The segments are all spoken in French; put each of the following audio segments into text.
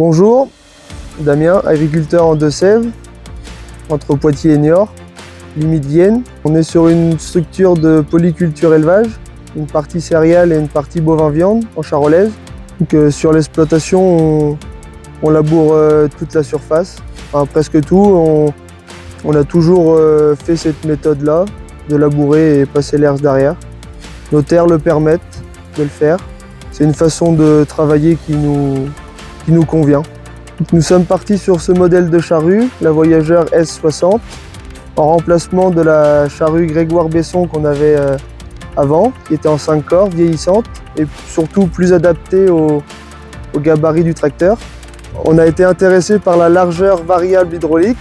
Bonjour, Damien, agriculteur en Deux-Sèvres, entre Poitiers et Niort, limite Vienne. On est sur une structure de polyculture élevage, une partie céréales et une partie bovin-viande en charolaise. Donc, sur l'exploitation, on laboure toute la surface, enfin, presque tout. On a toujours fait cette méthode-là, de labourer et passer l'herse derrière. Nos terres le permettent de le faire. C'est une façon de travailler qui nous convient. Nous sommes partis sur ce modèle de charrue, la Voyageur S60, en remplacement de la charrue Grégoire Besson qu'on avait avant, qui était en 5 corps, vieillissante, et surtout plus adaptée au gabarit du tracteur. On a été intéressé par la largeur variable hydraulique,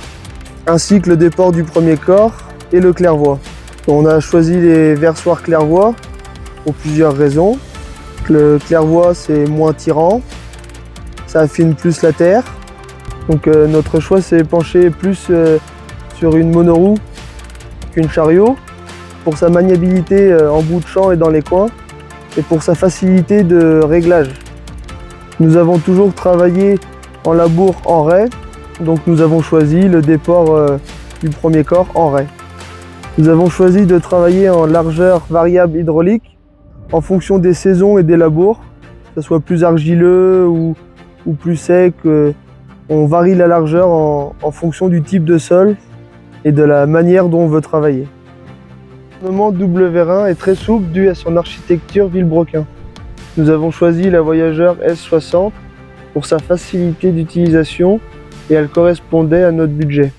ainsi que le déport du premier corps et le clairvoie. On a choisi les versoirs clairvoie pour plusieurs raisons. Le clairvoie, c'est moins tirant, ça affine plus la terre. Donc notre choix s'est penché plus sur une monoroue qu'une chariot, pour sa maniabilité en bout de champ et dans les coins, et pour sa facilité de réglage. Nous avons toujours travaillé en labour en raie, donc nous avons choisi le déport du premier corps en raie. Nous avons choisi de travailler en largeur variable hydraulique en fonction des saisons et des labours, que ce soit plus argileux ou plus sec. On varie la largeur en fonction du type de sol et de la manière dont on veut travailler. Le W1 est très souple dû à son architecture vilebrequin. Nous avons choisi la Voyageur S60 pour sa facilité d'utilisation et elle correspondait à notre budget.